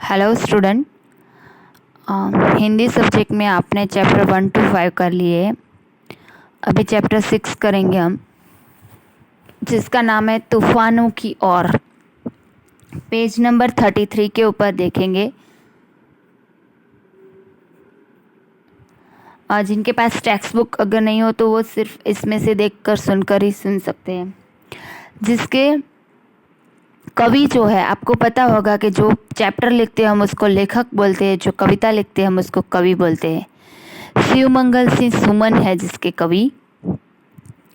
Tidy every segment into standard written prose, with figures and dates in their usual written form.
Hello student. Hindi subject में आपने chapter 1 to 5 कर लिए। अभी चैप्टर 6 करेंगे हम, जिसका नाम है तूफानों की ओर। पेज नंबर 33 के ऊपर देखेंगे। जिनके पास टेक्स्ट बुक अगर नहीं हो तो वो सिर्फ इसमें से देखकर सुनकर ही सुन सकते हैं। जिसके कवि जो है, आपको पता होगा कि जो चैप्टर लिखते हैं हम उसको लेखक बोलते हैं, जो कविता लिखते हैं हम उसको कवि बोलते हैं। शिवमंगल सिंह सुमन है जिसके कवि,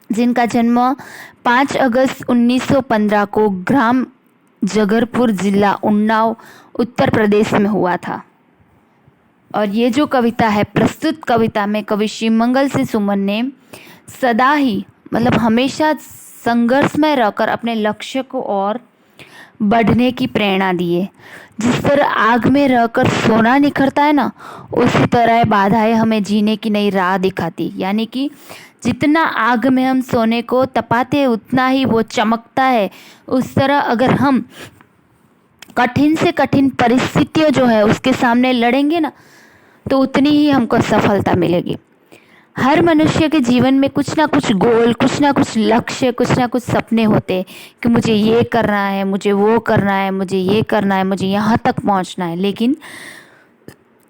जिनका जन्म 5 अगस्त 1915 को ग्राम जगरपुर, जिला उन्नाव, उत्तर प्रदेश में हुआ था। और ये जो कविता है, प्रस्तुत कविता में कवि शिवमंगल सिंह सुमन ने सदा ही हमेशा संघर्ष में रहकर अपने लक्ष्य को और बढ़ने की प्रेरणा दी है। जिस तरह आग में रहकर सोना निखरता है ना, उसी तरह बाधाएं हमें जीने की नई राह दिखाती। यानी कि जितना आग में हम सोने को तपाते हैं उतना ही वो चमकता है। उस तरह अगर हम कठिन से कठिन परिस्थितियों जो है उसके सामने लड़ेंगे ना, तो उतनी ही हमको सफलता मिलेगी। हर मनुष्य के जीवन में कुछ ना कुछ गोल, कुछ ना कुछ लक्ष्य, कुछ ना कुछ सपने होते हैं कि मुझे ये करना है, मुझे वो करना है, मुझे ये करना है, मुझे यहाँ तक पहुँचना है। लेकिन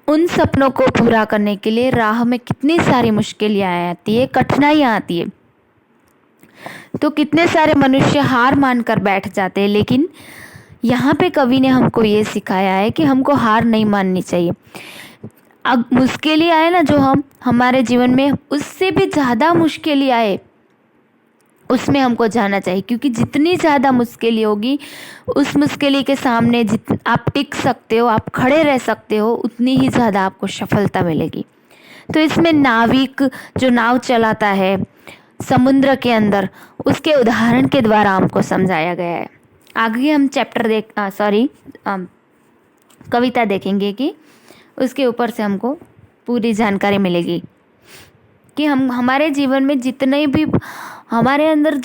उन सपनों को पूरा करने के लिए राह में कितनी सारी मुश्किलें आती है, कठिनाइयाँ आती है। तो कितने सारे मनुष्य हार मान कर बैठ जाते हैं। लेकिन यहाँ पे कवि ने हमको ये सिखाया है कि हमको हार नहीं माननी चाहिए। अब मुश्किलें आए ना जो हमारे जीवन में, उससे भी ज़्यादा मुश्किलें आए उसमें हमको जाना चाहिए। क्योंकि जितनी ज़्यादा मुश्किलें होगी, उस मुश्किल के सामने आप टिक सकते हो, आप खड़े रह सकते हो, उतनी ही ज़्यादा आपको सफलता मिलेगी। तो इसमें नाविक जो नाव चलाता है समुद्र के अंदर, उसके उदाहरण के द्वारा हमको समझाया गया है। आगे हम कविता देखेंगे कि उसके ऊपर से हमको पूरी जानकारी मिलेगी कि हमारे जीवन में जितने भी हमारे अंदर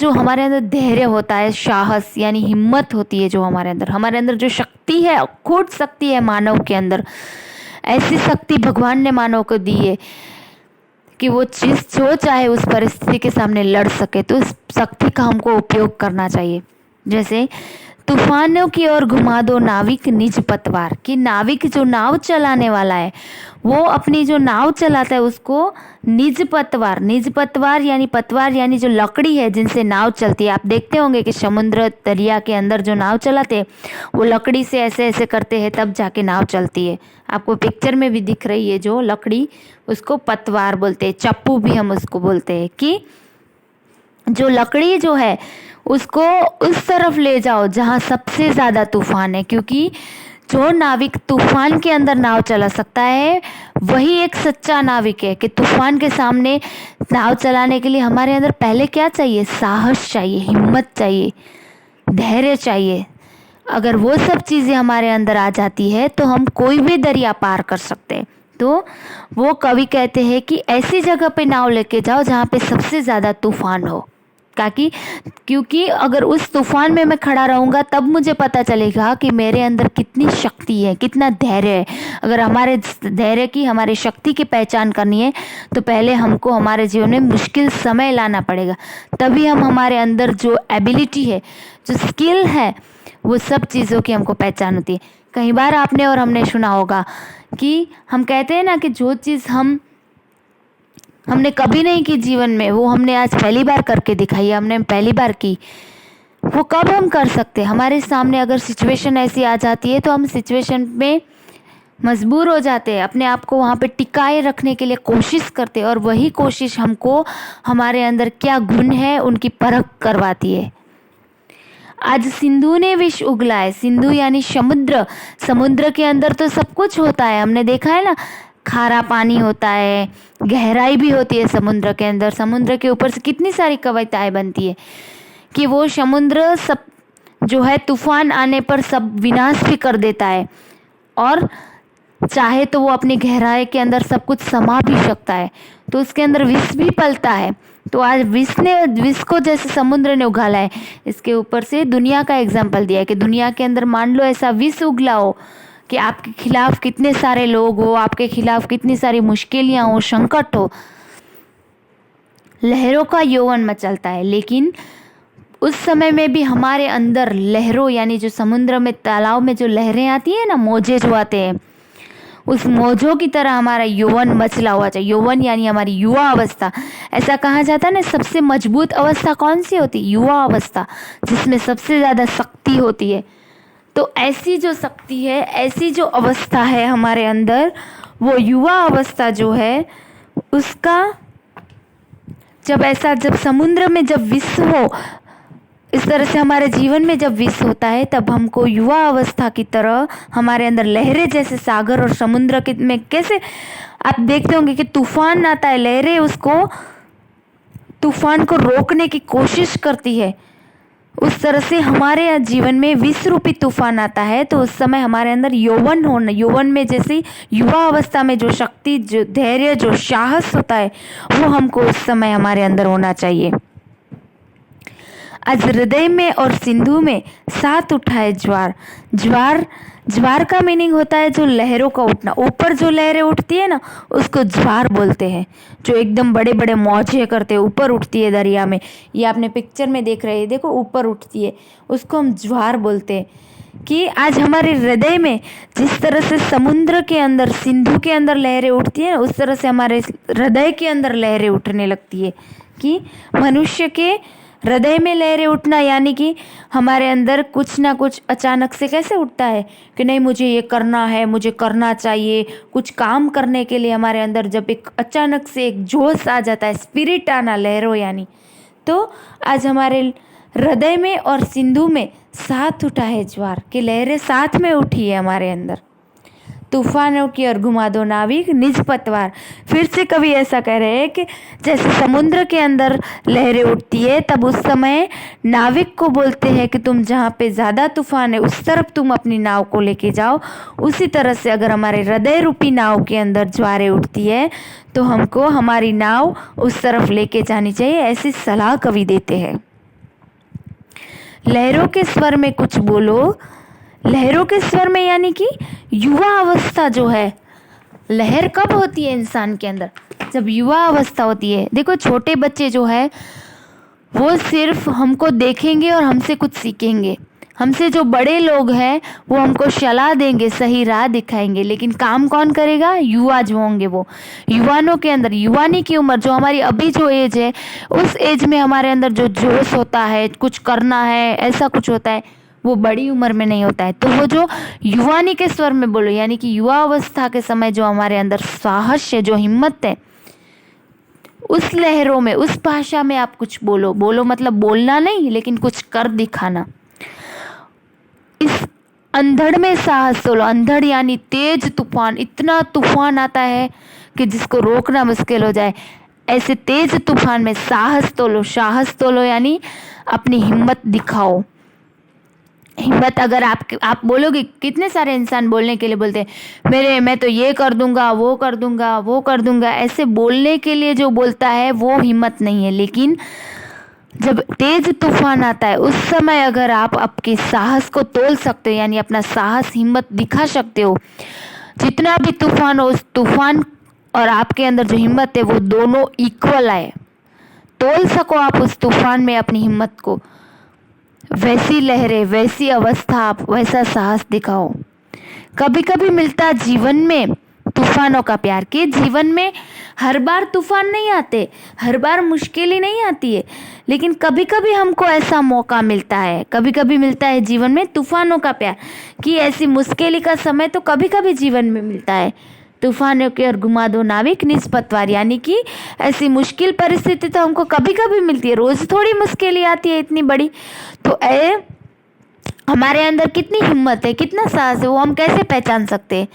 धैर्य होता है, साहस यानी हिम्मत होती है, जो हमारे अंदर जो शक्ति है, अखूट शक्ति है मानव के अंदर, ऐसी शक्ति भगवान ने मानव को दी है कि वो चीज़ जो चाहे उस परिस्थिति के सामने लड़ सके। तो उस शक्ति का हमको उपयोग करना चाहिए। जैसे तूफानों की ओर घुमा दो नाविक निज पतवार, कि नाविक जो नाव चलाने वाला है वो अपनी जो नाव चलाता है उसको निज पतवार यानी जो लकड़ी है जिनसे नाव चलती है। आप देखते होंगे कि समुद्र दरिया के अंदर जो नाव चलाते हैं वो लकड़ी से ऐसे ऐसे करते हैं, तब जाके नाव चलती है। आपको पिक्चर में भी दिख रही है जो लकड़ी, उसको पतवार बोलते हैं, चप्पू भी हम उसको बोलते हैं। कि जो लकड़ी जो है उसको उस तरफ ले जाओ जहाँ सबसे ज़्यादा तूफान है। क्योंकि जो नाविक तूफान के अंदर नाव चला सकता है वही एक सच्चा नाविक है। कि तूफान के सामने नाव चलाने के लिए हमारे अंदर पहले क्या चाहिए? साहस चाहिए, हिम्मत चाहिए, धैर्य चाहिए। अगर वो सब चीज़ें हमारे अंदर आ जाती है तो हम कोई भी दरिया पार कर सकते हैं। तो वो कवि कहते हैं कि ऐसी जगह पे नाव लेके जाओ जहाँ पे सबसे ज़्यादा तूफान हो। क्योंकि अगर उस तूफान में मैं खड़ा रहूँगा तब मुझे पता चलेगा कि मेरे अंदर कितनी शक्ति है, कितना धैर्य है। अगर हमारे धैर्य की, हमारी शक्ति की पहचान करनी है तो पहले हमको हमारे जीवन में मुश्किल समय लाना पड़ेगा। तभी हम हमारे अंदर जो एबिलिटी है, जो स्किल है, वो सब चीज़ों की हमको पहचान होती है। कई बार आपने और हमने सुना होगा कि हम कहते हैं ना कि जो चीज़ हमने कभी नहीं की जीवन में, वो हमने आज पहली बार करके दिखाई है, हमने पहली बार की। वो कब हम कर सकते हैं? हमारे सामने अगर सिचुएशन ऐसी आ जाती है तो हम सिचुएशन में मजबूर हो जाते हैं, अपने आप को वहाँ पे टिकाए रखने के लिए कोशिश करते हैं। और वही कोशिश हमको हमारे अंदर क्या गुण है उनकी परख करवाती है। आज सिंधु ने विष उगला है। सिंधु यानी समुद्र के अंदर तो सब कुछ होता है। हमने देखा है ना, खारा पानी होता है, गहराई भी होती है समुद्र के अंदर। समुद्र के ऊपर से कितनी सारी कविताएं बनती है कि वो समुद्र सब जो है तूफान आने पर सब विनाश भी कर देता है, और चाहे तो वो अपनी गहराई के अंदर सब कुछ समा भी सकता है। तो उसके अंदर विष भी पलता है। तो आज विष को जैसे समुद्र ने उगाला है, इसके ऊपर से दुनिया का एग्जाम्पल दिया है कि दुनिया के अंदर मान लो ऐसा विष उगला हो कि आपके खिलाफ कितने सारे लोग हो, आपके खिलाफ कितनी सारी मुश्किलें हो, संकट हो, लहरों का यौवन मचलता है। लेकिन उस समय में भी हमारे अंदर लहरों यानी जो समुद्र में, तालाब में जो लहरें आती है ना, मौजे जो आते हैं, उस मौजों की तरह हमारा यौवन मचला हुआ चाहिए। यौवन यानी हमारी युवा अवस्था। ऐसा कहा जाता है ना, सबसे मजबूत अवस्था कौन सी होती है? युवा अवस्था, जिसमें सबसे ज़्यादा शक्ति होती है। तो ऐसी जो शक्ति है, ऐसी जो अवस्था है हमारे अंदर, वो युवा अवस्था जो है उसका जब समुद्र में जब विष हो, इस तरह से हमारे जीवन में जब विष होता है, तब हमको युवा अवस्था की तरह हमारे अंदर लहरें, जैसे सागर और समुद्र के में कैसे आप देखते होंगे कि तूफान आता है, लहरें उसको, तूफान को रोकने की कोशिश करती है, उस तरह से हमारे जीवन में विष रूपी तूफान आता है। तो उस समय हमारे अंदर यौवन होना, यौवन में जैसे युवा अवस्था में जो शक्ति, जो धैर्य, जो साहस होता है, वो हमको उस समय हमारे अंदर होना चाहिए। आज हृदय में और सिंधु में साथ उठा है ज्वार। ज्वार का मीनिंग होता है जो लहरों का उठना। ऊपर जो लहरें उठती है ना, उसको ज्वार बोलते हैं। जो एकदम बड़े बड़े मौजे करते हैं, ऊपर उठती है दरिया में, ये आपने पिक्चर में देख रहे हैं, देखो ऊपर उठती है, उसको हम ज्वार बोलते हैं। कि आज हमारे हृदय में जिस तरह से समुद्र के अंदर, सिंधु के अंदर लहरें उठती है, उस तरह से हमारे हृदय के अंदर लहरें उठने लगती है। कि मनुष्य के हृदय में लहरें उठना यानी कि हमारे अंदर कुछ ना कुछ अचानक से कैसे उठता है कि नहीं मुझे ये करना है, मुझे करना चाहिए। कुछ काम करने के लिए हमारे अंदर जब एक अचानक से एक जोश आ जाता है, स्पिरिट आना, लहरों यानी, तो आज हमारे हृदय में और सिंधु में साथ उठा है ज्वार, कि लहरें साथ में उठी है हमारे अंदर। तूफानों की ओर घुमा दो नाविक निज पतवार। फिर से कवि ऐसा कह रहे हैं कि जैसे समुद्र के अंदर लहरें उठती है, तब उस समय नाविक को बोलते हैं कि तुम जहाँ पे ज़्यादा तूफान है उस तरफ तुम अपनी नाव को लेके जाओ। उसी तरह से अगर हमारे हृदय रूपी नाव के अंदर ज्वारें उठती है, तो हमको हमारी नाव उस तरफ लेके जानी चाहिए, ऐसी सलाह कवि देते हैं। लहरों के स्वर में कुछ बोलो। लहरों के स्वर में यानी कि युवा अवस्था जो है, लहर कब होती है इंसान के अंदर? जब युवा अवस्था होती है। देखो छोटे बच्चे जो है वो सिर्फ हमको देखेंगे और हमसे कुछ सीखेंगे। हमसे जो बड़े लोग हैं वो हमको सलाह देंगे, सही राह दिखाएंगे, लेकिन काम कौन करेगा? युवा जो होंगे वो। युवानों के अंदर, युवानी की उम्र जो हमारी अभी जो एज है, उस एज में हमारे अंदर जो जोश होता है, कुछ करना है, ऐसा कुछ होता है, वो बड़ी उम्र में नहीं होता है। तो वो जो युवानी के स्वर में बोलो, यानी कि युवा अवस्था के समय जो हमारे अंदर साहस है, जो हिम्मत है, उस लहरों में, उस भाषा में आप कुछ बोलो। बोलो मतलब बोलना नहीं, लेकिन कुछ कर दिखाना। इस अंधड़ में साहस तोलो। अंधड़ यानी तेज तूफान, इतना तूफान आता है कि जिसको रोकना मुश्किल हो जाए। ऐसे तेज तूफान में साहस तोलो। साहस तोलो यानी अपनी हिम्मत दिखाओ। हिम्मत अगर आप बोलोगे, कितने सारे इंसान बोलने के लिए बोलते हैं मैं तो ये कर दूंगा, वो कर दूंगा, वो कर दूंगा। ऐसे बोलने के लिए जो बोलता है वो हिम्मत नहीं है। लेकिन जब तेज तूफान आता है उस समय अगर आप आपके साहस को तोल सकते हो, यानी अपना साहस, हिम्मत दिखा सकते हो, जितना भी तूफान हो, उस तूफान और आपके अंदर जो हिम्मत है वो दोनों इक्वल आए, तोल सको आप उस तूफान में अपनी हिम्मत को, वैसी लहरें, वैसी अवस्था, आप वैसा साहस दिखाओ। कभी कभी मिलता जीवन में तूफानों का प्यार। के जीवन में हर बार तूफान नहीं आते, हर बार मुश्किल ही नहीं आती है, लेकिन कभी कभी हमको ऐसा मौका मिलता है, कभी कभी मिलता है जीवन में तूफानों का प्यार, कि ऐसी मुश्किल का समय तो कभी कभी जीवन में मिलता है। तूफानों की ओर घुमा दो नाविक निज पतवार, यानी कि ऐसी मुश्किल परिस्थिति तो हमको कभी कभी मिलती है, रोज थोड़ी मुश्किल आती है इतनी बड़ी। तो हमारे अंदर कितनी हिम्मत है, कितना साहस है, वो हम कैसे पहचान सकते हैं?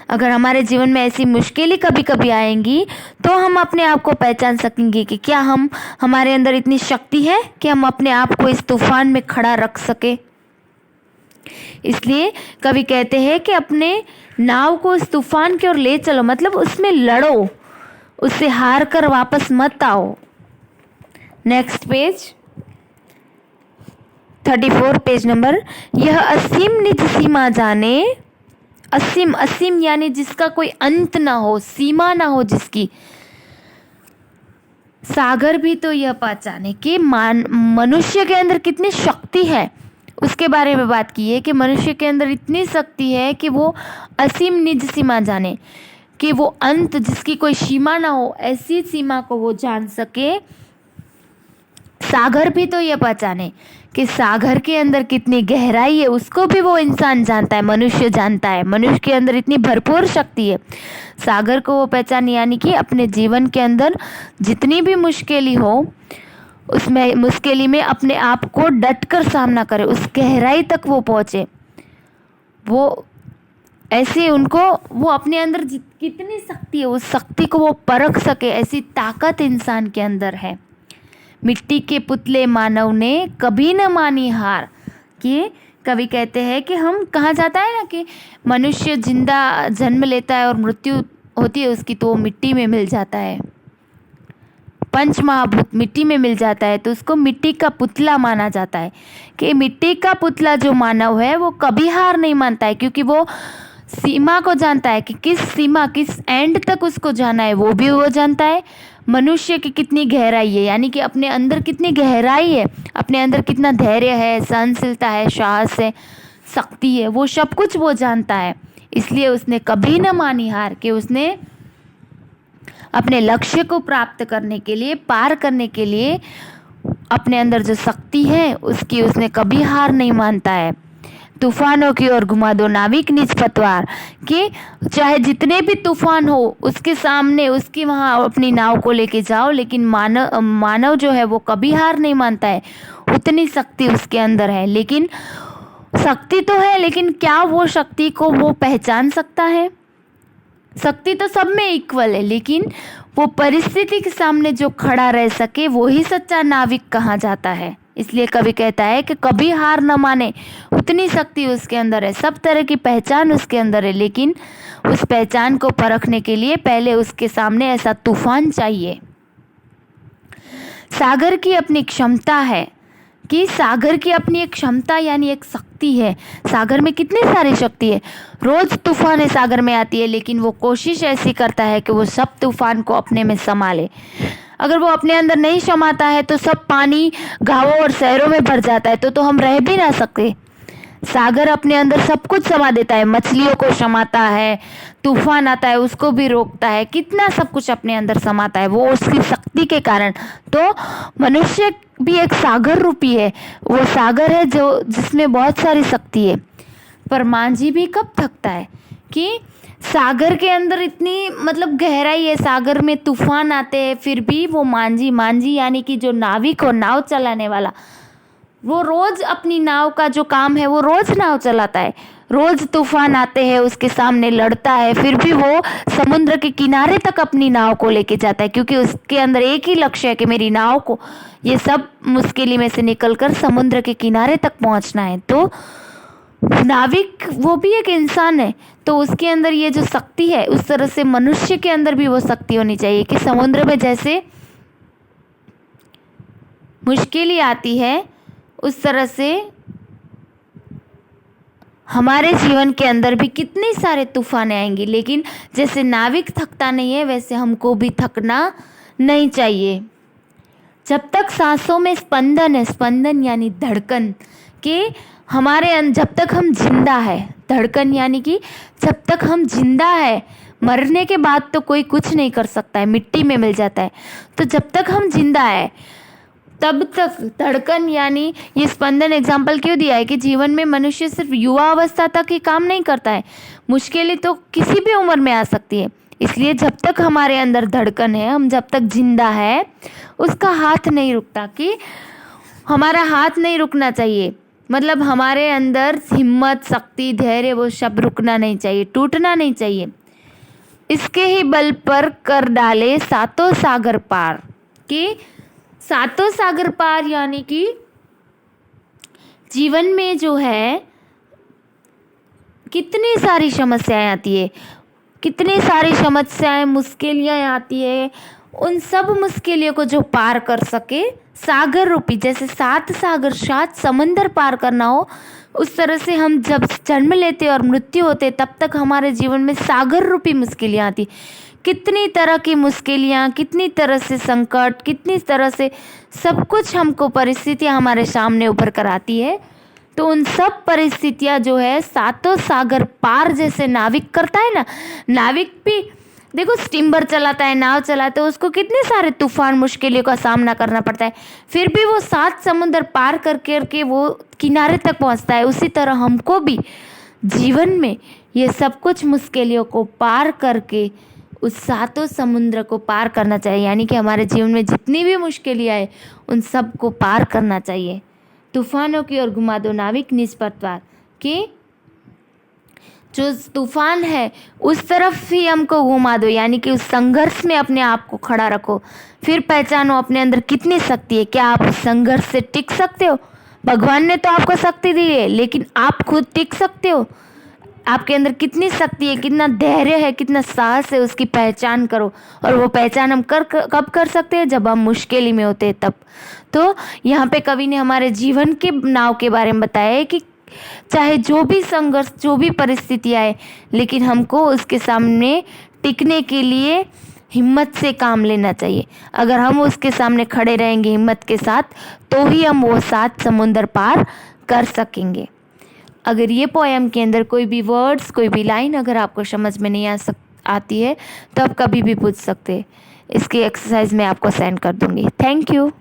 अगर हमारे जीवन में ऐसी मुश्किलें कभी कभी आएंगी तो हम अपने आप को पहचान सकेंगे कि क्या हमारे अंदर इतनी शक्ति है कि हम अपने आप को इस तूफान में खड़ा रख सके। इसलिए कवि कहते हैं कि अपने नाव को इस तूफान की ओर ले चलो, मतलब उसमें लड़ो, उससे हार कर वापस मत आओ। Next page 34 page number. यह असीम निज सीमा जाने, असीम, असीम यानी जिसका कोई अंत ना हो, सीमा ना हो जिसकी। सागर भी तो यह पहचाने कि मनुष्य के अंदर कितनी शक्ति है, उसके बारे में बात की है कि मनुष्य के अंदर इतनी शक्ति है कि वो असीम निज सीमा जाने, कि वो अंत जिसकी कोई सीमा ना हो, ऐसी सीमा को वो जान सके। सागर भी तो ये पहचाने कि सागर के अंदर कितनी गहराई है, उसको भी वो इंसान जानता है, मनुष्य जानता है। मनुष्य के अंदर इतनी भरपूर शक्ति है, सागर को वो पहचाने। यानी कि अपने जीवन के अंदर जितनी भी मुश्किलें हो, उसमें मुश्किल में अपने आप को डट कर सामना करे, उस गहराई तक वो पहुँचे। वो ऐसे उनको, वो अपने अंदर कितनी शक्ति है, उस शक्ति को वो परख सके, ऐसी ताकत इंसान के अंदर है। मिट्टी के पुतले मानव ने कभी न मानी हार। कि कवि कहते हैं कि हम, कहा जाता है ना कि मनुष्य जिंदा जन्म लेता है और मृत्यु होती है उसकी, तो वो मिट्टी में मिल जाता है, पंच महाभूत मिट्टी में मिल जाता है, तो उसको मिट्टी का पुतला माना जाता है। कि मिट्टी का पुतला जो मानव है वो कभी हार नहीं मानता है, क्योंकि वो सीमा को जानता है कि किस सीमा, किस एंड तक उसको जाना है, वो भी वो जानता है। मनुष्य की कितनी गहराई है, यानी कि अपने अंदर कितनी गहराई है, अपने अंदर कितना धैर्य है, सहनशीलता है, साहस है, शक्ति है, वो सब कुछ वो जानता है। इसलिए उसने कभी न मानी हार, कि उसने अपने लक्ष्य को प्राप्त करने के लिए, पार करने के लिए, अपने अंदर जो शक्ति है उसकी उसने कभी हार नहीं मानता है। तूफानों की ओर घुमा दो नाविक निज पतवार। कि चाहे जितने भी तूफान हो उसके सामने, उसकी वहाँ अपनी नाव को लेके जाओ, लेकिन मानव जो है वो कभी हार नहीं मानता है। उतनी शक्ति उसके अंदर है, लेकिन शक्ति तो है, लेकिन क्या वो शक्ति को वो पहचान सकता है? शक्ति तो सब में इक्वल है, लेकिन वो परिस्थिति के सामने जो खड़ा रह सके वो ही सच्चा नाविक कहा जाता है। इसलिए कवि कहता है कि कभी हार न माने, उतनी शक्ति उसके अंदर है, सब तरह की पहचान उसके अंदर है, लेकिन उस पहचान को परखने के लिए पहले उसके सामने ऐसा तूफान चाहिए। सागर की अपनी क्षमता है, कि सागर की अपनी एक क्षमता यानी एक शक्ति है। सागर में कितनी सारी शक्ति है, रोज तूफान सागर में आती है, लेकिन वो कोशिश ऐसी करता है कि वो सब तूफान को अपने में संभाले। अगर वो अपने अंदर नहीं समाता है तो सब पानी गांवों और शहरों में भर जाता है, तो हम रह भी ना सकते। सागर अपने अंदर सब कुछ समा देता है, मछलियों को समाता है, तूफान आता है उसको भी रोकता है, कितना सब कुछ अपने अंदर समाता है वो उसकी शक्ति के कारण। तो मनुष्य भी एक सागर रूपी है, वो सागर है जो जिसमें बहुत सारी शक्ति है। पर मांझी भी कब थकता है, कि सागर के अंदर इतनी मतलब गहराई है, सागर में तूफान आते हैं, फिर भी वो मांझी यानी कि जो नाविक और नाव चलाने वाला, वो रोज अपनी नाव का जो काम है वो रोज नाव चलाता है, रोज तूफान आते हैं उसके सामने लड़ता है, फिर भी वो समुद्र के किनारे तक अपनी नाव को लेके जाता है, क्योंकि उसके अंदर एक ही लक्ष्य है कि मेरी नाव को ये सब मुश्किल में से निकलकर समुद्र के किनारे तक पहुंचना है। तो नाविक वो भी एक इंसान है, तो उसके अंदर ये जो शक्ति है, उस तरह से मनुष्य के अंदर भी वो शक्ति होनी चाहिए कि समुद्र में जैसे मुश्किलें आती है, उस तरह से हमारे जीवन के अंदर भी कितने सारे तूफान आएंगे, लेकिन जैसे नाविक थकता नहीं है वैसे हमको भी थकना नहीं चाहिए। जब तक सांसों में स्पंदन है, स्पंदन यानी धड़कन, के हमारे जब तक हम जिंदा है, धड़कन यानी कि जब तक हम जिंदा है, मरने के बाद तो कोई कुछ नहीं कर सकता है, मिट्टी में मिल जाता है। तो जब तक हम जिंदा है तब तक धड़कन यानी ये स्पंदन एग्जाम्पल क्यों दिया है कि जीवन में मनुष्य सिर्फ युवा अवस्था तक ही काम नहीं करता है, मुश्किलें तो किसी भी उम्र में आ सकती है। इसलिए जब तक हमारे अंदर धड़कन है, हम जब तक जिंदा है, उसका हाथ नहीं रुकता, कि हमारा हाथ नहीं रुकना चाहिए, मतलब हमारे अंदर हिम्मत, शक्ति, धैर्य वो सब रुकना नहीं चाहिए, टूटना नहीं चाहिए। इसके ही बल पर कर डाले सातों सागर पार, कि सातों सागर पार यानी कि जीवन में जो है कितनी सारी समस्याएं आती है, कितनी सारी समस्याएं, मुश्किलें आती है, उन सब मुश्किलों को जो पार कर सके, सागर रूपी, जैसे सात सागर, सात समंदर पार करना हो, उस तरह से हम जब जन्म लेते और मृत्यु होते तब तक हमारे जीवन में सागर रूपी मुश्किलें आती। कितनी तरह की मुश्किलें, कितनी तरह से संकट, कितनी तरह से सब कुछ हमको परिस्थितियाँ हमारे सामने उभर कर आती है। तो उन सब परिस्थितियाँ जो है सातों सागर पार जैसे नाविक करता है ना, नाविक भी देखो स्टीमर चलाता है, नाव चलाता है, उसको कितने सारे तूफान मुश्किलों का सामना करना पड़ता है, फिर भी वो 7 समुंदर पार करके वो किनारे तक पहुंचता है। उसी तरह हमको भी जीवन में ये सब कुछ मुश्किलों को पार करके उस 7 समुद्र को पार करना चाहिए। यानी कि हमारे जीवन में जितनी भी मुश्किलें आए उन सब को पार करना चाहिए। तूफानों की ओर घुमा दो नाविक निष्प्रत्वार, कि जो तूफान है उस तरफ ही हमको घुमा दो, यानी कि उस संघर्ष में अपने आप को खड़ा रखो। फिर पहचानो अपने अंदर कितनी शक्ति है, क्या आप उस संघर्ष से टिक सकते हो? भगवान ने तो आपको शक्ति दी है, लेकिन आप खुद टिक सकते हो? आपके अंदर कितनी शक्ति है, कितना धैर्य है, कितना साहस है, उसकी पहचान करो। और वो पहचान हम कब कर सकते हैं? जब हम मुश्किल में होते हैं तब। तो यहाँ पे कवि ने हमारे जीवन के नाव के बारे में बताया है कि चाहे जो भी संघर्ष, जो भी परिस्थिति आए, लेकिन हमको उसके सामने टिकने के लिए हिम्मत से काम लेना चाहिए। अगर हम उसके सामने खड़े रहेंगे हिम्मत के साथ, तो ही हम वो 7 समुंदर पार कर सकेंगे। अगर ये पोएम के अंदर कोई भी वर्ड्स, कोई भी लाइन अगर आपको समझ में नहीं आती है तो आप कभी भी पूछ सकते हैं। इसकी एक्सरसाइज मैं आपको सेंड कर दूंगी। Thank you.